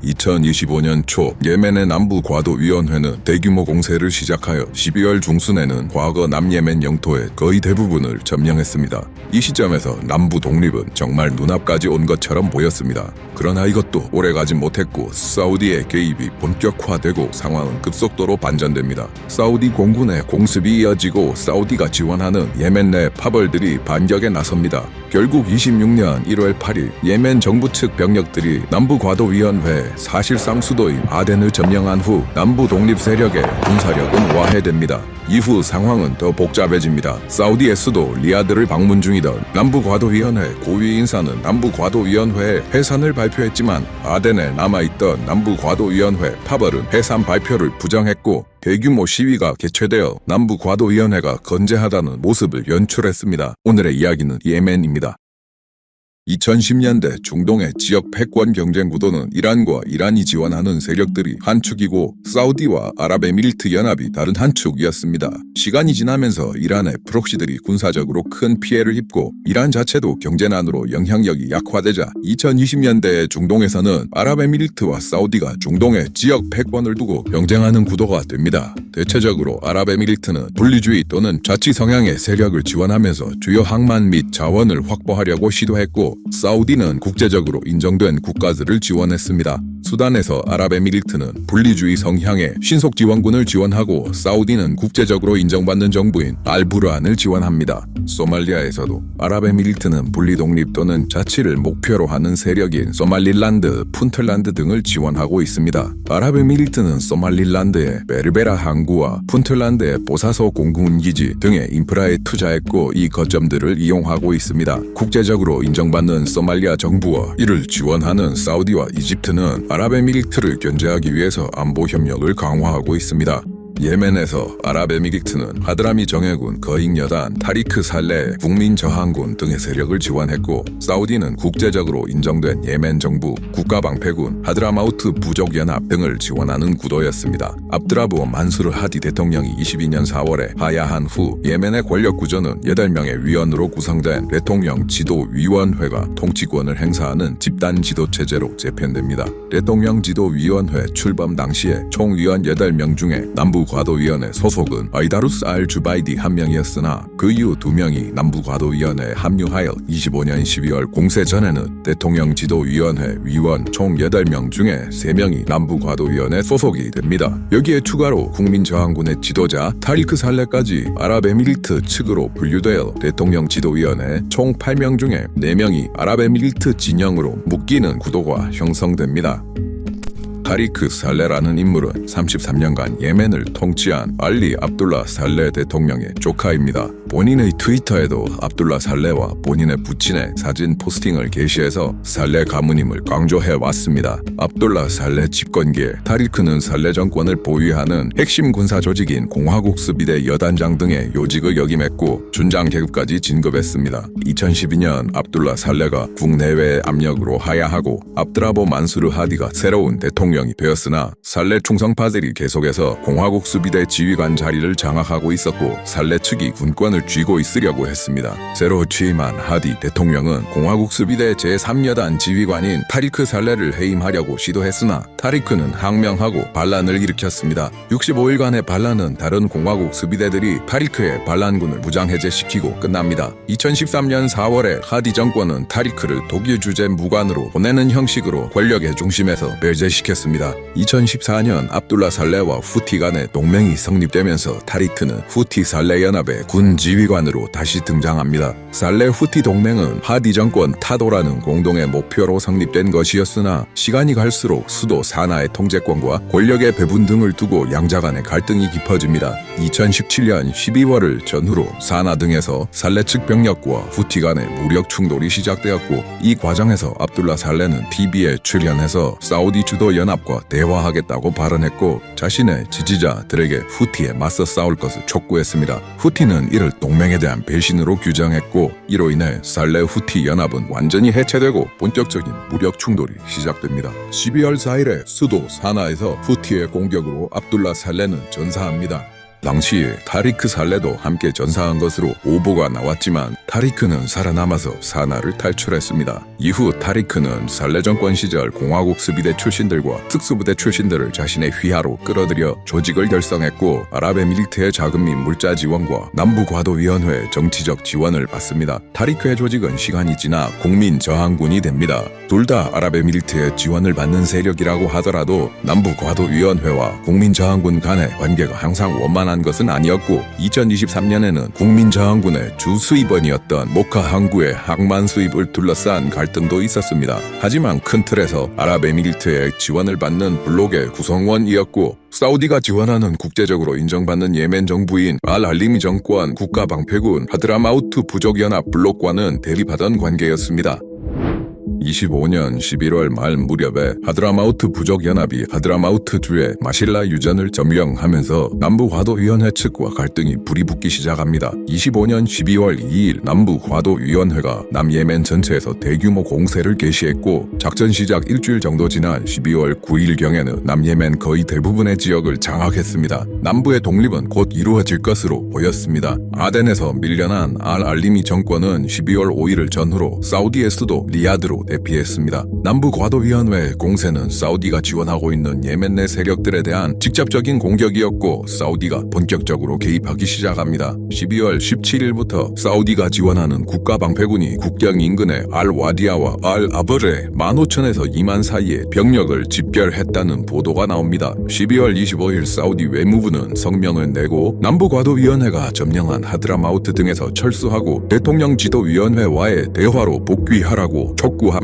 2025년 초 예멘의 남부과도위원회는 대규모 공세를 시작하여 12월 중순에는 과거 남예멘 영토의 거의 대부분을 점령했습니다. 이 시점에서 남부 독립은 정말 눈앞까지 온 것처럼 보였습니다. 그러나 이것도 오래가지 못했고 사우디의 개입이 본격화되고 상황은 급속도로 반전됩니다. 사우디 공군의 공습이 이어지고 사우디가 지원하는 예멘 내 파벌들이 반격에 나섭니다. 결국 26년 1월 8일 예멘 정부 측 병력들이 남부과도위원회 사실상 수도인 아덴을 점령한 후 남부 독립 세력의 군사력은 와해됩니다. 이후 상황은 더 복잡해집니다. 사우디의 수도 리야드를 방문 중이던 남부과도위원회 고위 인사는 남부과도위원회에 해산을 발표했지만 아덴에 남아있던 남부과도위원회 파벌은 해산 발표를 부정했고 대규모 시위가 개최되어 남부과도위원회가 건재하다는 모습을 연출했습니다. 오늘의 이야기는 예멘입니다. 2010년대 중동의 지역 패권 경쟁 구도는 이란과 이란이 지원하는 세력들이 한 축이고 사우디와 아랍에미리트 연합이 다른 한 축이었습니다. 시간이 지나면서 이란의 프록시들이 군사적으로 큰 피해를 입고 이란 자체도 경제난으로 영향력이 약화되자 2020년대 중동에서는 아랍에미리트와 사우디가 중동의 지역 패권을 두고 경쟁하는 구도가 됩니다. 대체적으로 아랍에미리트는 분리주의 또는 자치 성향의 세력을 지원하면서 주요 항만 및 자원을 확보하려고 시도했고 사우디는 국제적으로 인정된 국가들을 지원했습니다. 수단에서 아랍에미리트는 분리주의 성향의 신속 지원군을 지원하고 사우디는 국제적으로 인정받는 정부인 알부르한을 지원합니다. 소말리아에서도 아랍에미리트는 분리독립 또는 자치를 목표로 하는 세력인 소말릴란드, 푼틀란드 등을 지원하고 있습니다. 아랍에미리트는 소말릴란드의 베르베라 항구와 푼틀란드의 보사소 공군기지 등의 인프라에 투자했고 이 거점들을 이용하고 있습니다. 국제적으로 인정받는 소말리아 정부와 이를 지원하는 사우디와 이집트는 아랍에미리트를 견제하기 위해서 안보 협력을 강화하고 있습니다. 예멘에서 아랍에미리트는 하드라미 정예군, 거익여단, 타리크 살레, 국민저항군 등의 세력을 지원했고 사우디는 국제적으로 인정된 예멘 정부, 국가방패군, 하드라마우트 부족연합 등을 지원하는 구도였습니다. 압드라브 만수르 하디 대통령이 22년 4월에 하야한 후 예멘의 권력 구조는 8명의 위원으로 구성된 대통령 지도위원회가 통치권을 행사하는 집단 지도체제로 재편됩니다. 대통령 지도위원회 출범 당시에 총 위원 8명 중에 남부과도위원회 소속은 아이다루스 알 주바이디 1명이었으나 그 이후 2명이 남부과도위원회에 합류하여 25년 12월 공세 전에는 대통령 지도위원회 위원 총 8명 중에 3명이 남부과도위원회 소속이 됩니다. 여기에 추가로 국민저항군의 지도자 타리크 살레까지 아랍에미리트 측으로 분류되어 대통령 지도위원회 총 8명 중에 4명이 아랍에미리트 진영으로 묶이는 구도가 형성됩니다. 타리크 살레라는 인물은 33년간 예멘을 통치한 알리 압둘라 살레 대통령의 조카입니다. 본인의 트위터에도 압둘라 살레와 본인의 부친의 사진 포스팅을 게시해서 살레 가문임을 강조해 왔습니다. 압둘라 살레 집권기에 타리크는 살레 정권을 보위하는 핵심 군사 조직인 공화국 수비대 여단장 등의 요직을 역임했고 준장 계급까지 진급했습니다. 2012년 압둘라 살레가 국내외의 압력으로 하야하고 압드라보 만수르 하디가 새로운 대통령이 되었으나 살레 충성파들이 계속해서 공화국 수비대 지휘관 자리를 장악하고 있었고 살레 측이 군권을 쥐고 있으려고 했습니다. 새로 취임한 하디 대통령은 공화국 수비대 제3여단 지휘관인 타리크 살레를 해임하려고 시도했으나 타리크는 항명하고 반란을 일으켰습니다. 65일간의 반란은 다른 공화국 수비대들이 타리크의 반란군을 무장해제시키고 끝납니다. 2013년 4월에 하디 정권은 타리크를 독일 주재 무관으로 보내는 형식으로 권력의 중심에서 배제시켰습니다. 2014년 압둘라 살레와 후티 간의 동맹이 성립되면서 타리크는 후티 살레 연합의 군 지휘관으로 다시 등장합니다. 살레 후티 동맹은 하디 정권 타도라는 공동의 목표로 성립된 것이었으나 시간이 갈수록 수도 사나의 통제권과 권력의 배분 등을 두고 양자 간의 갈등이 깊어집니다. 2017년 12월을 전후로 사나 등에서 살레 측 병력과 후티 간의 무력 충돌이 시작되었고 이 과정에서 압둘라 살레는 TV에 출연해서 사우디 주도 연합과 대화하겠다고 발언했고 자신의 지지자들에게 후티에 맞서 싸울 것을 촉구했습니다. 후티는 이를 동맹에 대한 배신으로 규정했고 이로 인해 살레 후티 연합은 완전히 해체되고 본격적인 무력 충돌이 시작됩니다. 12월 4일에 수도 사나에서 후티의 공격으로 압둘라 살레는 전사합니다. 당시에 타리크 살레도 함께 전사한 것으로 오보가 나왔지만 타리크는 살아남아서 사나를 탈출했습니다. 이후 타리크는 살레 정권 시절 공화국 수비대 출신들과 특수부대 출신들을 자신의 휘하로 끌어들여 조직을 결성했고 아랍에미리트의 자금 및 물자 지원과 남부과도위원회의 정치적 지원을 받습니다. 타리크의 조직은 시간이 지나 국민저항군이 됩니다. 둘 다 아랍에미리트의 지원을 받는 세력이라고 하더라도 남부과도위원회와 국민저항군 간의 관계가 항상 원만한 것은 아니었고 2023년에는 국민저항군의 주 수입원이었던 모카 항구의 항만 수입을 둘러싼 갈등도 있었습니다. 하지만 큰 틀에서 아랍에미리트의 지원을 받는 블록의 구성원이었고 사우디가 지원하는 국제적으로 인정받는 예멘 정부인 알-알리미 정권 국가방패군 하드라마우트 부족연합 블록과는 대립하던 관계였습니다. 25년 11월 말 무렵에 하드라마우트 부족연합이 하드라마우트주의 마실라 유전을 점령하면서 남부과도위원회 측과 갈등이 불이 붙기 시작합니다. 25년 12월 2일 남부과도위원회가 남예멘 전체에서 대규모 공세를 개시했고 작전 시작 일주일 정도 지난 12월 9일경에는 남예멘 거의 대부분의 지역을 장악했습니다. 남부의 독립은 곧 이루어질 것으로 보였습니다. 아덴에서 밀려난 알-알리미 정권은 12월 5일을 전후로 사우디의 수도 리야드로 대피했습니다. 남부과도위원회의 공세는 사우디가 지원하고 있는 예멘 내 세력들에 대한 직접적인 공격이었고 사우디가 본격적으로 개입하기 시작합니다. 12월 17일부터 사우디가 지원하는 국가방패군이 국경 인근의 알-와디아와 알-아버르에 15,000에서 2만 사이에 병력을 집결했다는 보도가 나옵니다. 12월 25일 사우디 외무부는 성명을 내고 남부과도위원회가 점령한 하드라마우트 등에서 철수하고 대통령 지도위원회와의 대화로 복귀하라고 촉구합니다.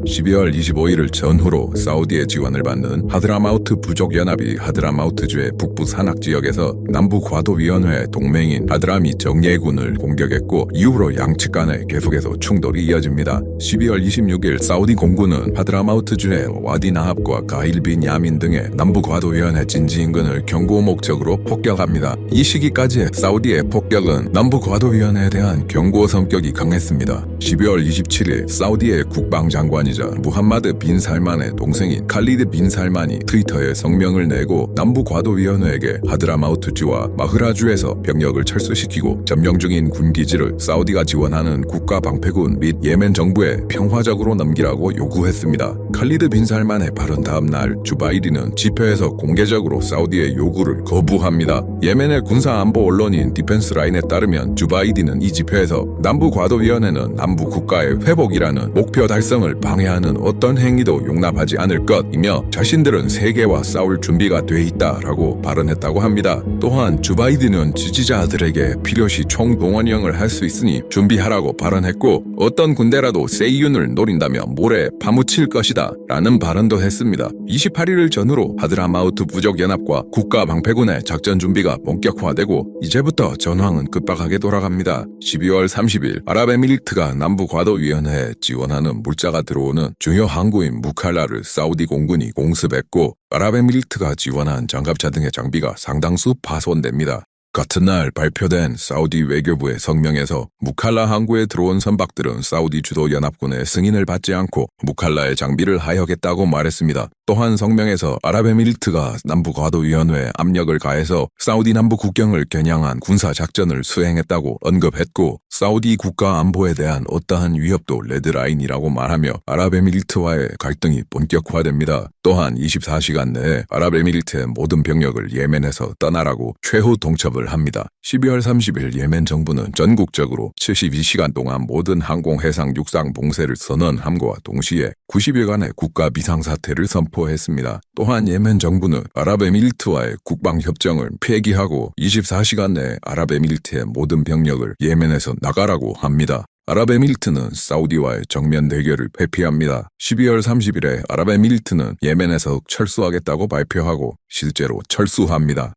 12월 25일을 전후로 사우디의 지원을 받는 하드라마우트 부족연합이 하드라마우트주의 북부 산악지역에서 남부과도위원회 동맹인 하드라미 정예군을 공격했고 이후로 양측 간에 계속해서 충돌이 이어집니다. 12월 26일 사우디 공군은 하드라마우트주의 와디 나합과 가일 빈 야민 등의 남부과도위원회 진지 인근을 경고 목적으로 폭격합니다. 이 시기까지의 사우디의 폭격은 남부과도위원회에 대한 경고 성격이 강했습니다. 12월 27일 사우디의 국방장관이자 무함마드 빈 살만의 동생인 칼리드 빈 살만이 트위터에 성명을 내고 남부과도위원회에게 하드라마우트주와 마흐라주에서 병력을 철수시키고 점령 중인 군기지를 사우디가 지원하는 국가방패군 및 예멘 정부에 평화적으로 넘기라고 요구했습니다. 칼리드 빈 살만의 발언 다음 날 주바이리는 집회에서 공개적으로 사우디의 요구를 거부합니다. 예멘의 군사안보 언론인 디펜스 라인에 따르면 주바이디는 이 집회에서 남부과도위원회는 남부 국가의 회복이라는 목표 달성을 방해하는 어떤 행위도 용납하지 않을 것이며 자신들은 세계와 싸울 준비가 돼 있다라고 발언했다고 합니다. 또한 주바이디는 지지자들에게 필요시 총동원령을 할 수 있으니 준비하라고 발언했고 어떤 군대라도 세이윤을 노린다면 모래 파묻힐 것이다 라는 발언도 했습니다. 28일을 전후로 하드라마우트 부족연합과 국가방패군의 작전 준비가 본격화되고 이제부터 전황은 급박하게 돌아갑니다. 12월 30일 아랍에미리트가 남부과도위원회에 지원하는 물자가 들어오는 중요 항구인 무칼라를 사우디 공군이 공습했고 아랍에미리트가 지원한 장갑차 등의 장비가 상당수 파손됩니다. 같은 날 발표된 사우디 외교부의 성명에서 무칼라 항구에 들어온 선박들은 사우디 주도 연합군의 승인을 받지 않고 무칼라의 장비를 하역했다고 말했습니다. 또한 성명에서 아랍에미리트가 남부과도위원회에 압력을 가해서 사우디 남부 국경을 겨냥한 군사작전을 수행했다고 언급했고 사우디 국가 안보에 대한 어떠한 위협도 레드라인이라고 말하며 아랍에미리트와의 갈등이 본격화됩니다. 또한 24시간 내에 아랍에미리트의 모든 병력을 예멘에서 떠나라고 최후 통첩을 합니다. 12월 30일 예멘 정부는 전국적으로 72시간 동안 모든 항공, 해상, 육상 봉쇄를 선언함과 동시에 90일간의 국가 비상사태를 선포했습니다. 또한 예멘 정부는 아랍에미리트와의 국방협정을 폐기하고 24시간 내에 아랍에미리트의 모든 병력을 예멘에서 나가라고 합니다. 아랍에미리트는 사우디와의 정면 대결을 회피합니다. 12월 30일에 아랍에미리트는 예멘에서 철수하겠다고 발표하고 실제로 철수합니다.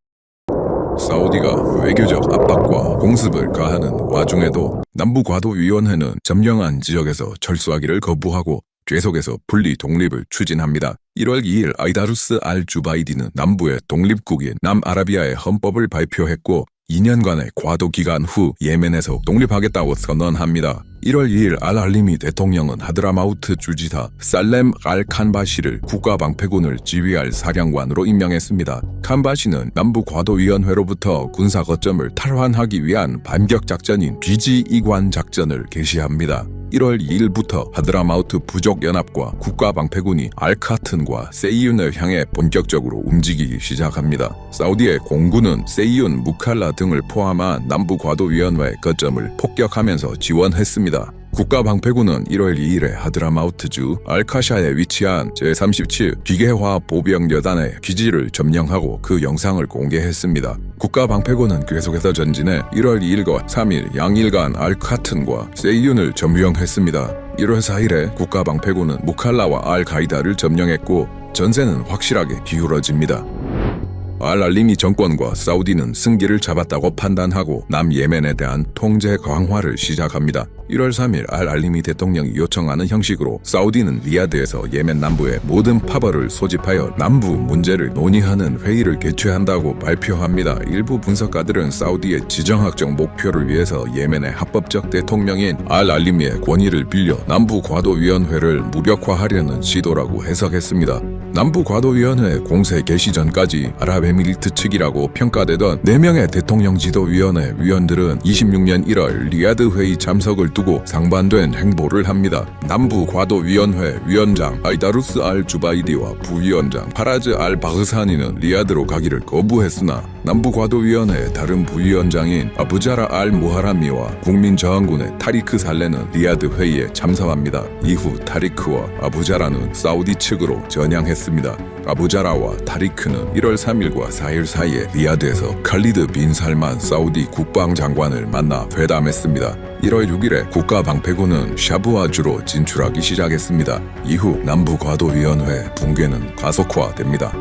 사우디가 외교적 압박과 공습을 가하는 와중에도 남부과도위원회는 점령한 지역에서 철수하기를 거부하고 계속해서 분리 독립을 추진합니다. 1월 2일 아이다루스 알 주바이디는 남부의 독립국인 남아라비아의 헌법을 발표했고 2년간의 과도 기간 후 예멘에서 독립하겠다고 선언합니다. 1월 2일 알알리미 대통령은 하드라마우트 주지사 살렘 알칸바시를 국가방패군을 지휘할 사령관으로 임명했습니다. 칸바시는 남부과도위원회로부터 군사 거점을 탈환하기 위한 반격작전인 귀지 이관 작전을 개시합니다. 1월 2일부터 하드라마우트 부족연합과 국가방패군이 알카튼과 세이윤을 향해 본격적으로 움직이기 시작합니다. 사우디의 공군은 세이윤, 무칼라 등을 포함한 남부과도위원회 거점을 폭격하면서 지원했습니다. 국가방패군은 1월 2일에 하드라마우트주 알카샤에 위치한 제37 기계화 보병여단의 기지를 점령하고 그 영상을 공개했습니다. 국가방패군은 계속해서 전진해 1월 2일과 3일 양일간 알카튼과 세이윤을 점령했습니다. 1월 4일에 국가방패군은 무칼라와 알카이다를 점령했고 전세는 확실하게 기울어집니다. 알알리미 정권과 사우디는 승기를 잡았다고 판단하고 남예멘에 대한 통제 강화를 시작합니다. 1월 3일 알알리미 대통령이 요청하는 형식으로 사우디는 리야드에서 예멘 남부의 모든 파벌을 소집하여 남부 문제를 논의하는 회의를 개최한다고 발표합니다. 일부 분석가들은 사우디의 지정학적 목표를 위해서 예멘의 합법적 대통령인 알알리미의 권위를 빌려 남부과도위원회를 무력화하려는 시도라고 해석했습니다. 남부과도위원회 공세 개시 전까지 아랍에미리트 측이라고 평가되던 4명의 대통령지도위원회 위원들은 26년 1월 리야드 회의 참석을 두고 상반된 행보를 합니다. 남부과도위원회 위원장 아이다루스 알 주바이디와 부위원장 파라즈 알 바흐사니는 리야드로 가기를 거부했으나 남부과도위원회의 다른 부위원장인 아부자라 알 무하라미와 국민저항군의 타리크 살레는 리야드 회의에 참석합니다. 이후 타리크와 아부자라는 사우디 측으로 전향했습니다. 아부자라와 타리크는 1월 3일과 4일 사이에 리야드에서 칼리드 빈 살만 사우디 국방장관을 만나 회담했습니다. 1월 6일에 국가방패군은 샤부아주로 진출하기 시작했습니다. 이후 남부과도위원회 붕괴는 가속화됩니다.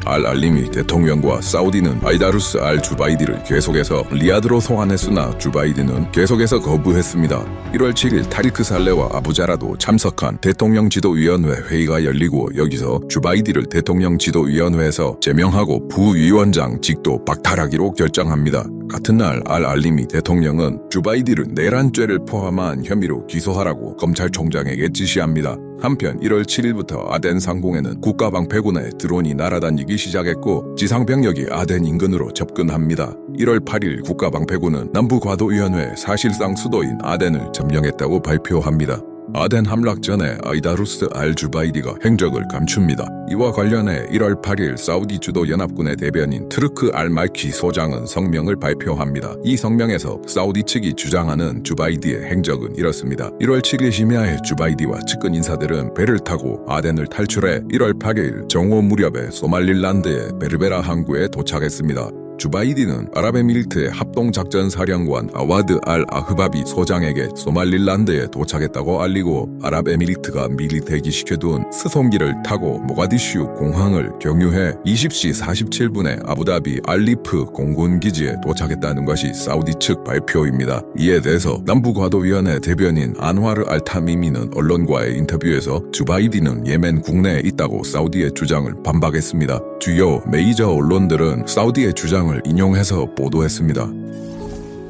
알알리미 대통령과 사우디는 아이다루스 알 주바이디를 계속해서 리야드로 소환했으나 주바이디는 계속해서 거부했습니다. 1월 7일 타리크 살레와 아부자라도 참석한 대통령지도위원회 회의가 열리고 여기서 주바이디를 대통령지도위원회에서 제명하고 부위원장 직도 박탈하기로 결정합니다. 같은 날 알알리미 대통령은 주바이디를 내란죄를 포함한 혐의로 기소하라고 검찰총장에게 지시합니다. 한편 1월 7일부터 아덴 상공에는 국가방패군의 드론이 날아다니기 시작했고 지상병력이 아덴 인근으로 접근합니다. 1월 8일 국가방패군은 남부과도위원회 사실상 수도인 아덴을 점령했다고 발표합니다. 아덴 함락 전에 아이다루스 알 주바이디가 행적을 감춥니다. 이와 관련해 1월 8일 사우디 주도 연합군의 대변인 트르크 알 말키 소장은 성명을 발표합니다. 이 성명에서 사우디 측이 주장하는 주바이디의 행적은 이렇습니다. 1월 7일 심야에 주바이디와 측근 인사들은 배를 타고 아덴을 탈출해 1월 8일 정오 무렵에 소말릴란드의 베르베라 항구에 도착했습니다. 주바이디는 아랍에미리트의 합동작전사령관 아와드 알 아흐바비 소장에게 소말릴란드에 도착했다고 알리고 아랍에미리트가 미리 대기시켜둔 수송기를 타고 모가디슈 공항을 경유해 20시 47분에 아부다비 알리프 공군기지에 도착했다는 것이 사우디 측 발표입니다. 이에 대해서 남부과도위원회 대변인 안와르 알타미미는 언론과의 인터뷰에서 주바이디는 예멘 국내에 있다고 사우디의 주장을 반박했습니다. 주요 메이저 언론들은 사우디의 주장을 인용해서 보도했습니다.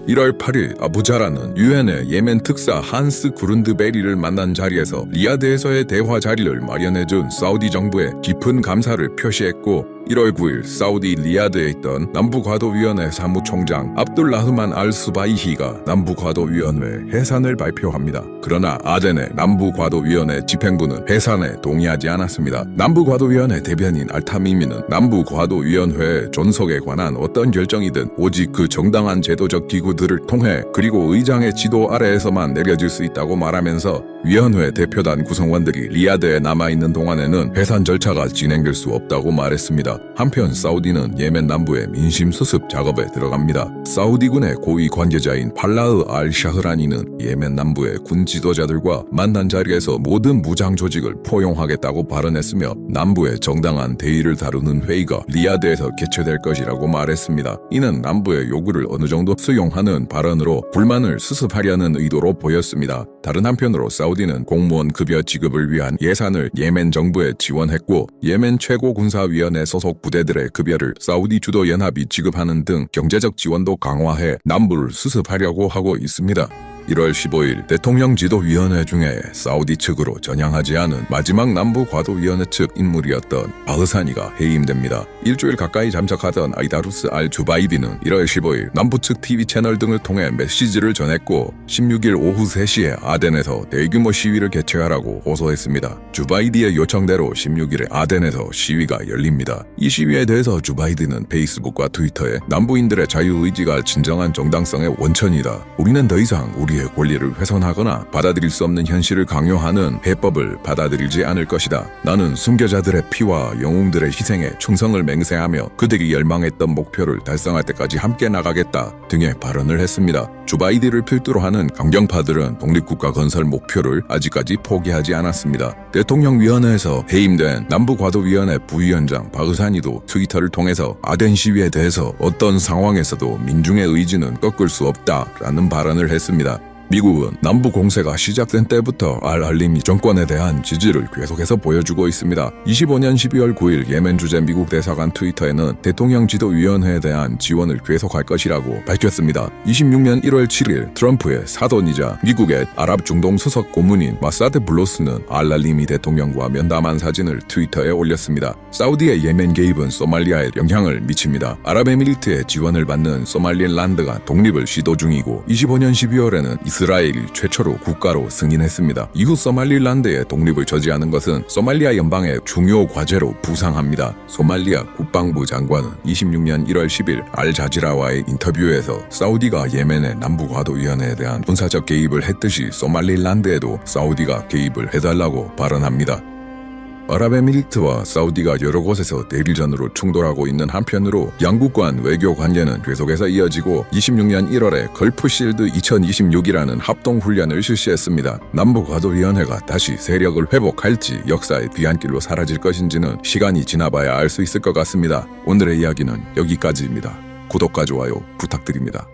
1월 8일 아부자라는 유엔의 예멘 특사 한스 구른드베리를 만난 자리에서 리야드에서의 대화 자리를 마련해준 사우디 정부에 깊은 감사를 표시했고 1월 9일 사우디 리야드에 있던 남부과도위원회 사무총장 압둘라흐만 알 수바이히가 남부과도위원회 해산을 발표합니다. 그러나 아덴의 남부과도위원회 집행부는 해산에 동의하지 않았습니다. 남부과도위원회 대변인 알타미미는 남부과도위원회 존속에 관한 어떤 결정이든 오직 그 정당한 제도적 기구들을 통해 그리고 의장의 지도 아래에서만 내려질 수 있다고 말하면서 위원회 대표단 구성원들이 리야드에 남아있는 동안에는 해산 절차가 진행될 수 없다고 말했습니다. 한편 사우디는 예멘 남부의 민심 수습 작업에 들어갑니다. 사우디군의 고위 관계자인 팔라흐 알 샤흐라니는 예멘 남부의 군 지도자들과 만난 자리에서 모든 무장 조직을 포용하겠다고 발언했으며 남부의 정당한 대의를 다루는 회의가 리야드에서 개최될 것이라고 말했습니다. 이는 남부의 요구를 어느 정도 수용하는 발언으로 불만을 수습하려는 의도로 보였습니다. 다른 한편으로 사우디 사우디는 공무원 급여 지급을 위한 예산을 예멘 정부에 지원했고 예멘 최고군사위원회 소속 부대들의 급여를 사우디 주도 연합이 지급하는 등 경제적 지원도 강화해 남부를 수습하려고 하고 있습니다. 1월 15일 대통령 지도위원회 중에 사우디 측으로 전향하지 않은 마지막 남부과도위원회 측 인물이었던 바흐사니가 해임됩니다. 일주일 가까이 잠적하던 아이다루스 알 주바이디는 1월 15일 남부 측 TV 채널 등을 통해 메시지를 전했고 16일 오후 3시에 아덴에서 대규모 시위를 개최하라고 호소했습니다. 주바이디의 요청대로 16일에 아덴에서 시위가 열립니다. 이 시위에 대해서 주바이디는 페이스북과 트위터에 남부인들의 자유의지가 진정한 정당성의 원천이다. 우리는 더 이상 우리의 권리를 훼손하거나 받아들일 수 없는 현실을 강요하는 해법을 받아들이지 않을 것이다. 나는 순교자들의 피와 영웅들의 희생에 충성을 맹세하며 그들이 열망했던 목표를 달성할 때까지 함께 나가겠다 등의 발언을 했습니다. 주바이디를 필두로 하는 강경파들은 독립국가 건설 목표를 아직까지 포기하지 않았습니다. 대통령위원회에서 해임된 남부과도위원회 부위원장 바흐사니도 트위터를 통해서 아덴 시위에 대해서 어떤 상황에서도 민중의 의지는 꺾을 수 없다라는 발언을 했습니다. 미국은 남부 공세가 시작된 때부터 알-알리미 정권에 대한 지지를 계속해서 보여주고 있습니다. 25년 12월 9일 예멘 주재 미국 대사관 트위터에는 대통령 지도위원회에 대한 지원을 계속할 것이라고 밝혔습니다. 26년 1월 7일 트럼프의 사돈이자 미국의 아랍 중동 수석 고문인 마사드 블로스는 알-알리미 대통령과 면담한 사진을 트위터에 올렸습니다. 사우디의 예멘 개입은 소말리아에 영향을 미칩니다. 아랍에미리트의 지원을 받는 소말리랜드가 독립을 시도 중이고 25년 12월에는 이스라엘이 최초로 국가로 승인했습니다. 이후 소말리랜드의 독립을 저지하는 것은 소말리아 연방의 중요 과제로 부상합니다. 소말리아 국방부 장관은 26년 1월 10일 알자지라와의 인터뷰에서 사우디가 예멘의 남부과도위원회에 대한 군사적 개입을 했듯이 소말리랜드에도 사우디가 개입을 해달라고 발언합니다. 아랍에미리트와 사우디가 여러 곳에서 대리전으로 충돌하고 있는 한편으로 양국 간 외교 관계는 계속해서 이어지고 26년 1월에 걸프실드 2026이라는 합동훈련을 실시했습니다. 남부과도위원회가 다시 세력을 회복할지 역사의 뒤안길로 사라질 것인지는 시간이 지나봐야 알 수 있을 것 같습니다. 오늘의 이야기는 여기까지입니다. 구독과 좋아요 부탁드립니다.